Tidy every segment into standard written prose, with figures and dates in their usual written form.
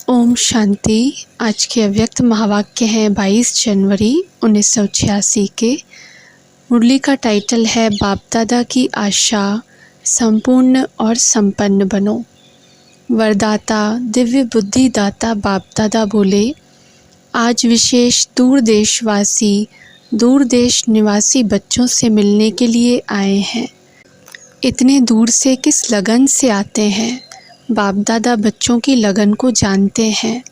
ओम शांति। आज के अव्यक्त महावाक्य हैं 22 जनवरी 1986 के। मुरली का टाइटल है बाप दादा की आशा संपूर्ण और संपन्न बनो। वरदाता दिव्य बुद्धि दाता बाप दादा बोले, आज विशेष दूर देश निवासी बच्चों से मिलने के लिए आए हैं। इतने दूर से किस लगन से आते हैं? बाप दादा बच्चों की लगन को जानते हैं।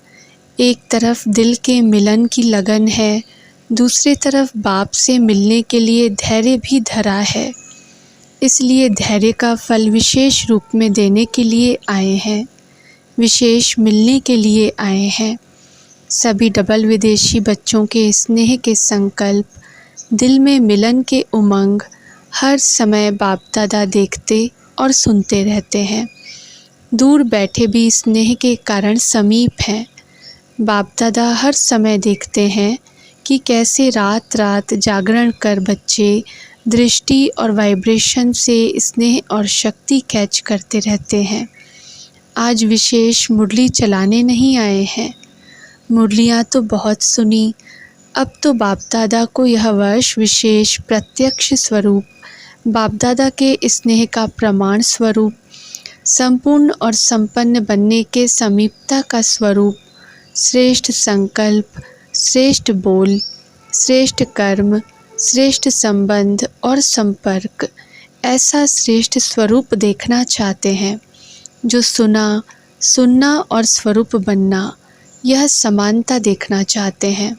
एक तरफ दिल के मिलन की लगन है, दूसरी तरफ बाप से मिलने के लिए धैर्य भी धरा है। इसलिए धैर्य का फल विशेष रूप में देने के लिए आए हैं, विशेष मिलने के लिए आए हैं। सभी डबल विदेशी बच्चों के स्नेह के संकल्प, दिल में मिलन के उमंग हर समय बाप दादा देखते और सुनते रहते हैं। दूर बैठे भी स्नेह के कारण समीप हैं। बाप दादा हर समय देखते हैं कि कैसे रात रात जागरण कर बच्चे दृष्टि और वाइब्रेशन से स्नेह और शक्ति कैच करते रहते हैं। आज विशेष मुरली चलाने नहीं आए हैं। मुरलियाँ तो बहुत सुनी, अब तो बाप दादा को यह वर्ष विशेष प्रत्यक्ष स्वरूप, बाप दादा के स्नेह का प्रमाण स्वरूप, संपूर्ण और संपन्न बनने के समीपता का स्वरूप, श्रेष्ठ संकल्प, श्रेष्ठ बोल, श्रेष्ठ कर्म, श्रेष्ठ संबंध और संपर्क, ऐसा श्रेष्ठ स्वरूप देखना चाहते हैं। जो सुनना और स्वरूप बनना, यह समानता देखना चाहते हैं।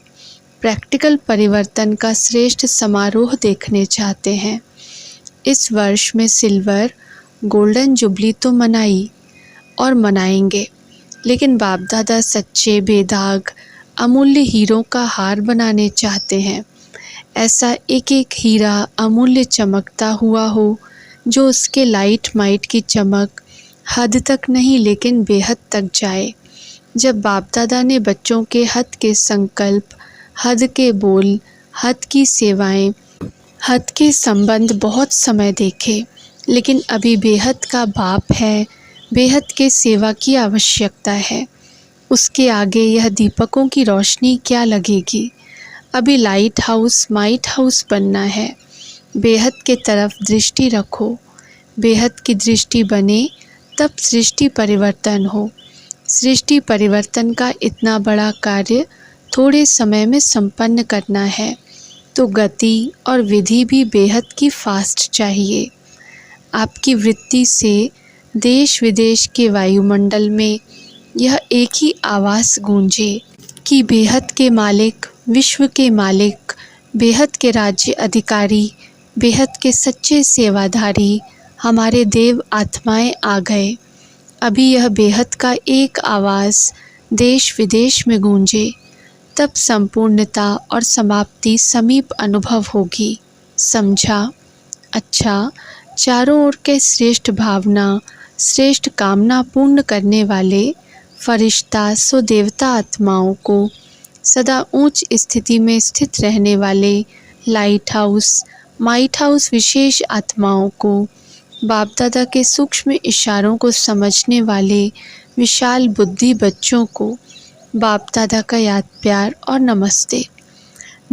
प्रैक्टिकल परिवर्तन का श्रेष्ठ समारोह देखने चाहते हैं। इस वर्ष में सिल्वर गोल्डन जुबली तो मनाई और मनाएंगे, लेकिन बाप दादा सच्चे बेदाग अमूल्य हीरों का हार बनाने चाहते हैं। ऐसा एक एक हीरा अमूल्य चमकता हुआ हो, जो उसके लाइट माइट की चमक हद तक नहीं लेकिन बेहद तक जाए। जब बाप दादा ने बच्चों के हद के संकल्प, हद के बोल, हद की सेवाएं, हद के संबंध बहुत समय देखे, लेकिन अभी बेहद का बाप है, बेहद के सेवा की आवश्यकता है। उसके आगे यह दीपकों की रोशनी क्या लगेगी? अभी लाइट हाउस माइट हाउस बनना है। बेहद के तरफ दृष्टि रखो। बेहद की दृष्टि बने तब सृष्टि परिवर्तन हो। सृष्टि परिवर्तन का इतना बड़ा कार्य थोड़े समय में संपन्न करना है, तो गति और विधि भी बेहद की फास्ट चाहिए। आपकी वृत्ति से देश विदेश के वायुमंडल में यह एक ही आवाज़ गूंजे कि बेहद के मालिक, विश्व के मालिक, बेहद के राज्य अधिकारी, बेहद के सच्चे सेवाधारी, हमारे देव आत्माएं आ गए। अभी यह बेहद का एक आवाज़ देश विदेश में गूंजे, तब संपूर्णता और समाप्ति समीप अनुभव होगी। समझा? अच्छा, चारों ओर के श्रेष्ठ भावना, श्रेष्ठ कामना पूर्ण करने वाले फरिश्ता सो देवता आत्माओं को, सदा ऊंच स्थिति में स्थित रहने वाले लाइट हाउस माइट हाउस विशेष आत्माओं को, बाप दादा के सूक्ष्म इशारों को समझने वाले विशाल बुद्धि बच्चों को बाप दादा का याद प्यार और नमस्ते।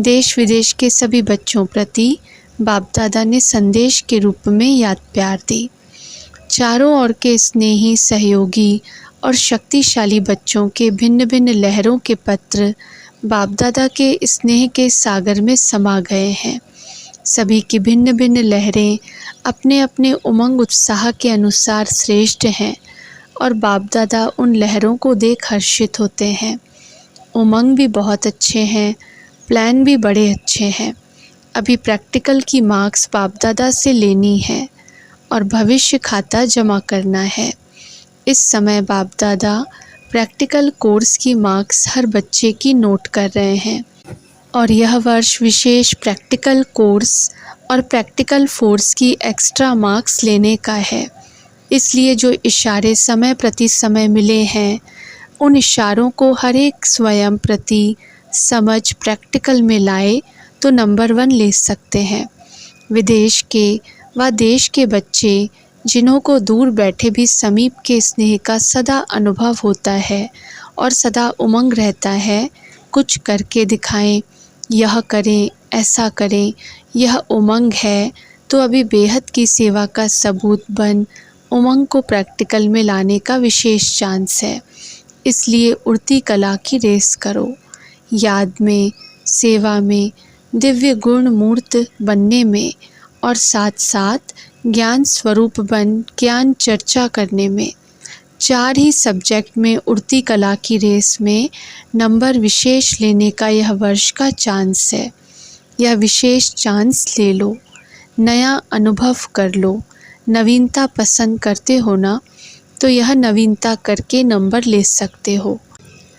देश विदेश के सभी बच्चों प्रति बाप दादा ने संदेश के रूप में याद प्यार दी। चारों ओर के स्नेही, सहयोगी और शक्तिशाली बच्चों के भिन्न भिन्न लहरों के पत्र बाप दादा के स्नेह के सागर में समा गए हैं। सभी की भिन्न भिन्न लहरें अपने अपने उमंग उत्साह के अनुसार श्रेष्ठ हैं और बाप दादा उन लहरों को देख हर्षित होते हैं। उमंग भी बहुत अच्छे हैं, प्लान भी बड़े अच्छे हैं। अभी प्रैक्टिकल की मार्क्स बाप दादा से लेनी है और भविष्य खाता जमा करना है। इस समय बाप दादा प्रैक्टिकल कोर्स की मार्क्स हर बच्चे की नोट कर रहे हैं और यह वर्ष विशेष प्रैक्टिकल कोर्स और प्रैक्टिकल फोर्स की एक्स्ट्रा मार्क्स लेने का है। इसलिए जो इशारे समय प्रति समय मिले हैं, उन इशारों को हर एक स्वयं प्रति समझ प्रैक्टिकल में लाए तो नंबर 1 ले सकते हैं। विदेश के व देश के बच्चे जिन्हों को दूर बैठे भी समीप के स्नेह का सदा अनुभव होता है और सदा उमंग रहता है, कुछ करके दिखाएं, यह करें, ऐसा करें, यह उमंग है तो अभी बेहद की सेवा का सबूत बन उमंग को प्रैक्टिकल में लाने का विशेष चांस है। इसलिए उड़ती कला की रेस करो, याद में, सेवा में, दिव्य गुण मूर्त बनने में और साथ साथ ज्ञान स्वरूप बन ज्ञान चर्चा करने में। 4 ही सब्जेक्ट में उड़ती कला की रेस में नंबर विशेष लेने का यह वर्ष का चांस है। यह विशेष चांस ले लो, नया अनुभव कर लो। नवीनता पसंद करते हो ना, तो यह नवीनता करके नंबर ले सकते हो।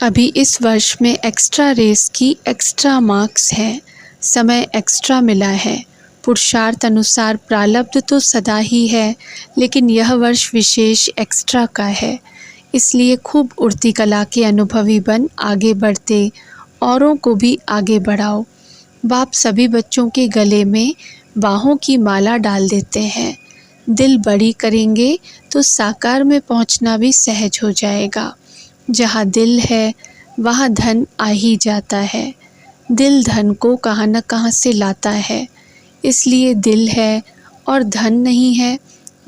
अभी इस वर्ष में एक्स्ट्रा रेस की एक्स्ट्रा मार्क्स हैं, समय एक्स्ट्रा मिला है। पुरुषार्थ अनुसार प्रारब्ध तो सदा ही है, लेकिन यह वर्ष विशेष एक्स्ट्रा का है। इसलिए खूब उड़ती कला के अनुभवी बन आगे बढ़ते औरों को भी आगे बढ़ाओ। बाप सभी बच्चों के गले में बाहों की माला डाल देते हैं। दिल बड़ी करेंगे तो साकार में पहुंचना भी सहज हो जाएगा। जहाँ दिल है वहाँ धन आ ही जाता है। दिल धन को कहाँ न कहाँ से लाता है। इसलिए दिल है और धन नहीं है,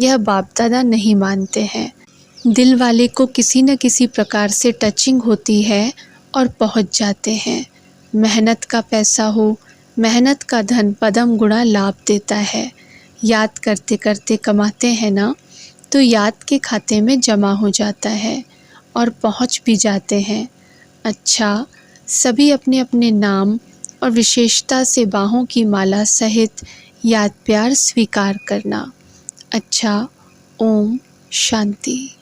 यह बाप दादा नहीं मानते हैं। दिल वाले को किसी न किसी प्रकार से टचिंग होती है और पहुँच जाते हैं। मेहनत का पैसा हो, मेहनत का धन पदम गुणा लाभ देता है। याद करते करते कमाते हैं ना, तो याद के खाते में जमा हो जाता है और पहुंच भी जाते हैं। अच्छा, सभी अपने अपने नाम और विशेषता से बाहों की माला सहित याद प्यार स्वीकार करना। अच्छा, ओम शांति।